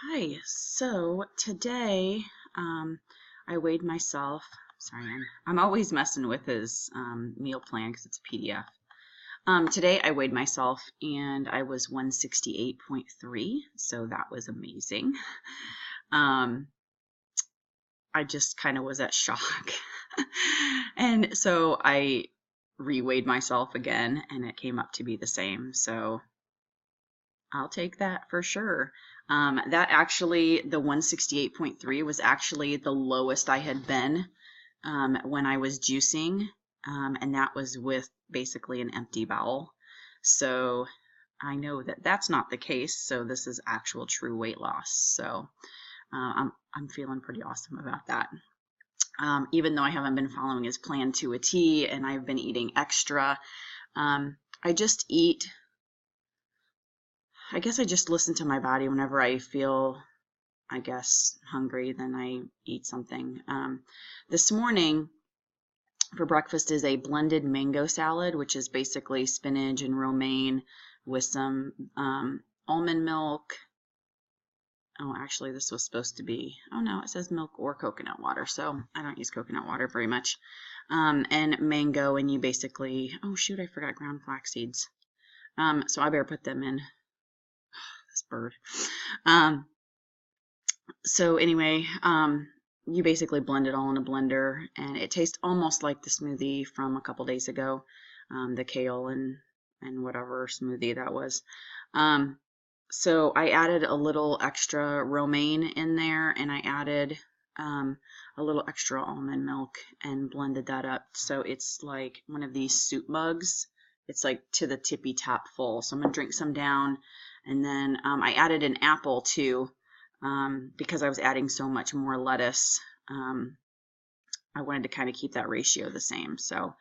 Hi, so today I weighed myself. Sorry, I'm always messing with his meal plan because it's a PDF. Today I weighed myself and I was 168.3, so that was amazing. Um, I just kind of was at shock. And so I reweighed myself again and it came up to be the same. So I'll take that for sure. That actually, the 168.3 was actually the lowest I had been when I was juicing, and that was with basically an empty bowel. So I know that that's not the case. So this is actual true weight loss. So I'm feeling pretty awesome about that. Even though I haven't been following his plan to a T, and I've been eating extra. I just eat I guess I just listen to my body whenever I feel, I guess, hungry, then I eat something. This morning for breakfast is a blended mango salad, which is basically spinach and romaine with some almond milk. Oh, actually, this was supposed to be, oh no, it says milk or coconut water, so I don't use coconut water very much. And mango, and you basically, oh shoot, I forgot ground flax seeds. So I better put them in this bird. Um, So anyway, you basically blend it all in a blender, and it tastes almost like the smoothie from a couple days ago, the kale and whatever smoothie that was. Um, so I added a little extra romaine in there, and I added a little extra almond milk and blended that up. So it's like one of these soup mugs. It's like to the tippy top full. So I'm gonna drink some down, and then I added an apple too because I was adding so much more lettuce. I wanted to kind of keep that ratio the same. So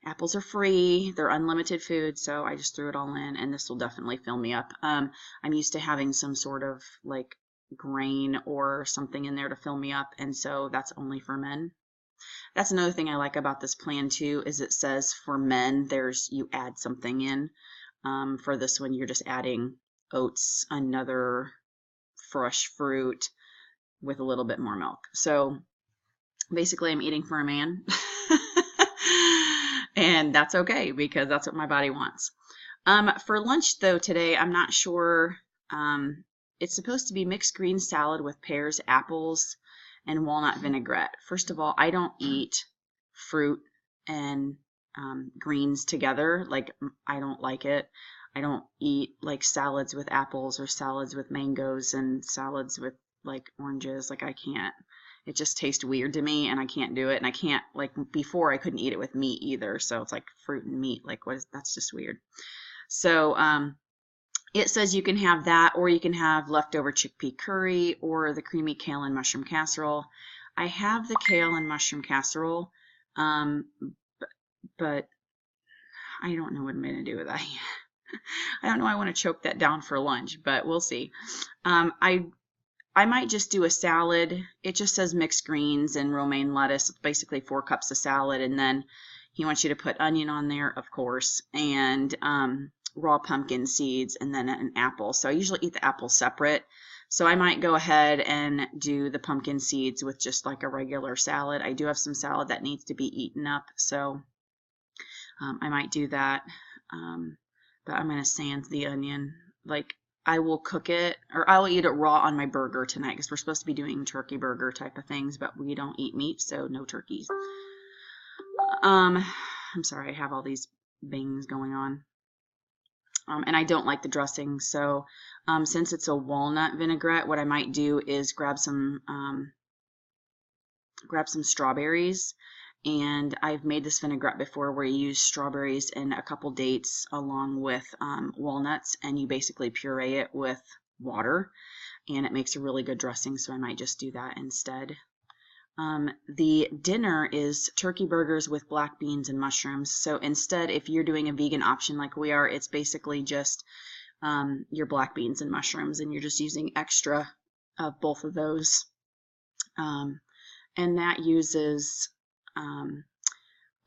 apples are free, they're unlimited food, so I just threw it all in, and this will definitely fill me up. I'm used to having some sort of like grain or something in there to fill me up, and so that's only for men. That's another thing I like about this plan too, is it says for men, you add something in. For this one, you're just adding oats, another fresh fruit, with a little bit more milk. So basically, I'm eating for a man. And that's okay because that's what my body wants. For lunch, though, today, I'm not sure. It's supposed to be mixed green salad with pears, apples, and walnut vinaigrette. First of all, I don't eat fruit and greens together. Like, I don't like it. I don't eat like salads with apples or salads with mangoes and salads with like oranges. Like, I can't. It just tastes weird to me and I can't do it. And I can't, like, before I couldn't eat it with meat either. So it's like fruit and meat. Like, that's just weird. So, it says you can have that, or you can have leftover chickpea curry or the creamy kale and mushroom casserole. I have the kale and mushroom casserole, um, but I don't know what I'm going to do with that. I don't know. I want to choke that down for lunch, but we'll see. I might just do a salad. It just says mixed greens and romaine lettuce. It's basically 4 cups of salad, and then he wants you to put onion on there, of course, and raw pumpkin seeds, and then an apple. So I usually eat the apple separate. So I might go ahead and do the pumpkin seeds with just like a regular salad. I do have some salad that needs to be eaten up, so I might do that. But I'm going to sand the onion. Like, I will cook it, or I will eat it raw on my burger tonight because we're supposed to be doing turkey burger type of things, but we don't eat meat, so no turkeys. I'm sorry, I have all these bangs going on. And I don't like the dressing, so since it's a walnut vinaigrette, what I might do is grab some strawberries, and I've made this vinaigrette before where you use strawberries and a couple dates along with walnuts, and you basically puree it with water, and it makes a really good dressing, so I might just do that instead. The dinner is turkey burgers with black beans and mushrooms. So instead, if you're doing a vegan option like we are, it's basically just your black beans and mushrooms, and you're just using extra of both of those. And that uses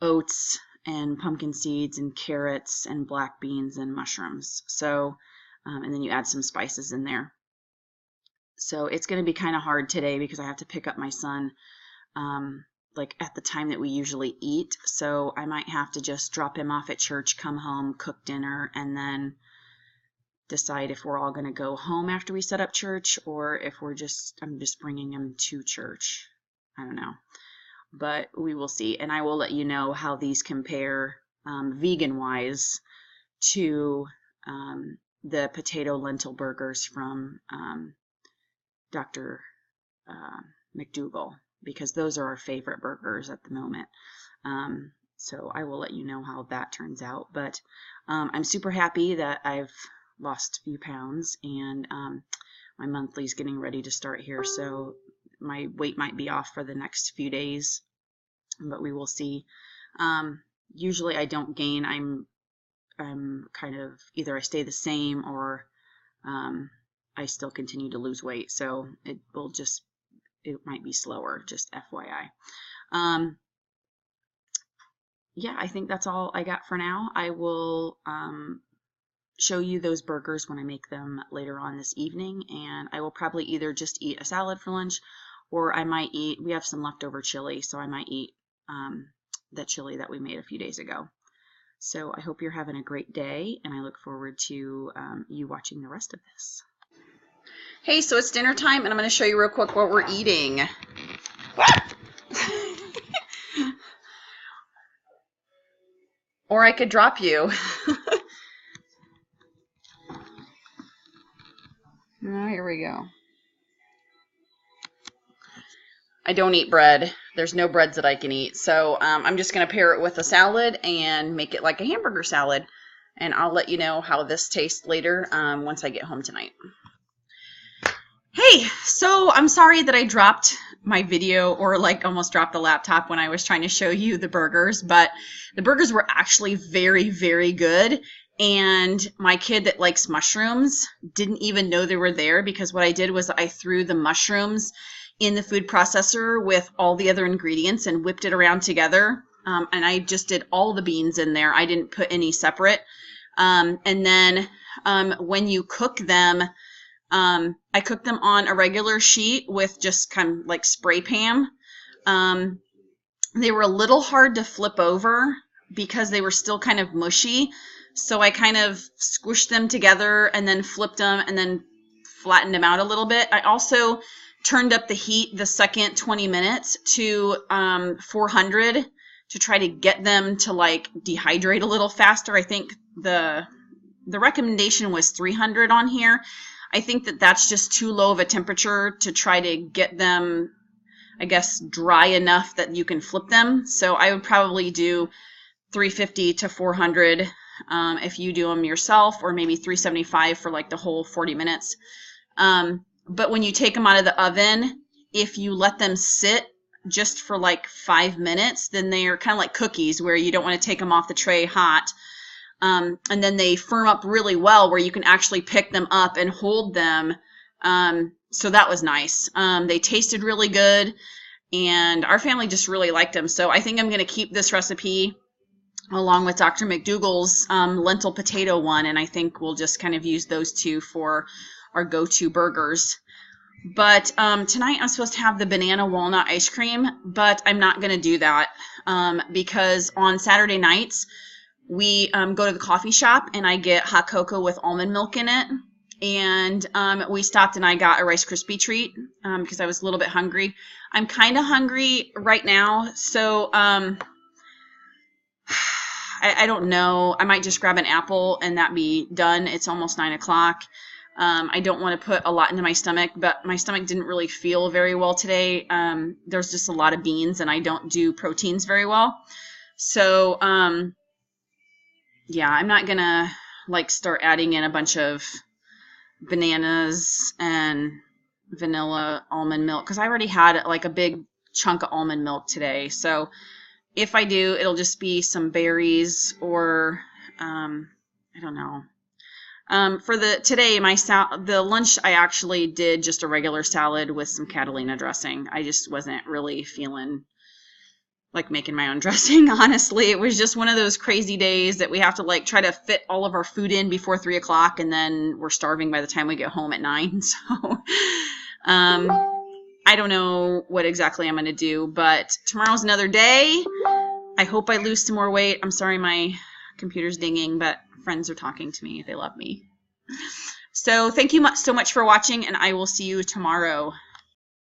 oats and pumpkin seeds and carrots and black beans and mushrooms. So, and then you add some spices in there. So it's going to be kind of hard today because I have to pick up my son like at the time that we usually eat. So I might have to just drop him off at church, come home, cook dinner, and then decide if we're all going to go home after we set up church or if I'm just bringing him to church. I don't know, but we will see. And I will let you know how these compare vegan wise to the potato lentil burgers from Dr. McDougall, because those are our favorite burgers at the moment. So I will let you know how that turns out. But I'm super happy that I've lost a few pounds, and my monthly is getting ready to start here. So my weight might be off for the next few days, but we will see. Usually I don't gain. I'm kind of either I stay the same or I still continue to lose weight. So it might be slower, just FYI. Yeah, I think that's all I got for now. I will show you those burgers when I make them later on this evening, and I will probably either just eat a salad for lunch, or we have some leftover chili, so I might eat the chili that we made a few days ago. So I hope you're having a great day, and I look forward to you watching the rest of this. Hey, so it's dinner time, and I'm going to show you real quick what we're eating. Or I could drop you. Oh, here we go. I don't eat bread. There's no breads that I can eat. So I'm just going to pair it with a salad and make it like a hamburger salad. And I'll let you know how this tastes later once I get home tonight. Hey, so I'm sorry that I dropped my video, or like almost dropped the laptop when I was trying to show you the burgers, but the burgers were actually very, very good. And my kid that likes mushrooms didn't even know they were there, because what I did was I threw the mushrooms in the food processor with all the other ingredients and whipped it around together. And I just did all the beans in there. I didn't put any separate. And then when you cook them, I cooked them on a regular sheet with just kind of like spray pan. They were a little hard to flip over because they were still kind of mushy. So I kind of squished them together and then flipped them and then flattened them out a little bit. I also turned up the heat the second 20 minutes to 400 to try to get them to like dehydrate a little faster. I think the recommendation was 300 on here. I think that that's just too low of a temperature to try to get them, I guess, dry enough that you can flip them. So I would probably do 350 to 400 if you do them yourself, or maybe 375 for like the whole 40 minutes. But when you take them out of the oven, if you let them sit just for like 5 minutes, then they are kind of like cookies where you don't want to take them off the tray hot. And then they firm up really well where you can actually pick them up and hold them. So that was nice. They tasted really good, and our family just really liked them. So I think I'm going to keep this recipe along with Dr. McDougall's lentil potato one, and I think we'll just kind of use those two for our go-to burgers. But tonight I'm supposed to have the banana walnut ice cream, but I'm not going to do that because on Saturday nights we go to the coffee shop and I get hot cocoa with almond milk in it. And we stopped and I got a Rice Krispie treat because I was a little bit hungry. I'm kind of hungry right now, so I don't know. I might just grab an apple and that be done. It's almost 9 o'clock. I don't want to put a lot into my stomach, but my stomach didn't really feel very well today. There's just a lot of beans and I don't do proteins very well. So, yeah, I'm not going to like start adding in a bunch of bananas and vanilla almond milk because I already had like a big chunk of almond milk today. So if I do, it'll just be some berries or I don't know. For today, the lunch I actually did just a regular salad with some Catalina dressing. I just wasn't really feeling like making my own dressing, honestly. It was just one of those crazy days that we have to like try to fit all of our food in before 3 o'clock, and then we're starving by the time we get home at 9. So I don't know what exactly I'm going to do, but tomorrow's another day. I hope I lose some more weight. I'm sorry my computer's dinging, but friends are talking to me. They love me. So thank you so much for watching, and I will see you tomorrow.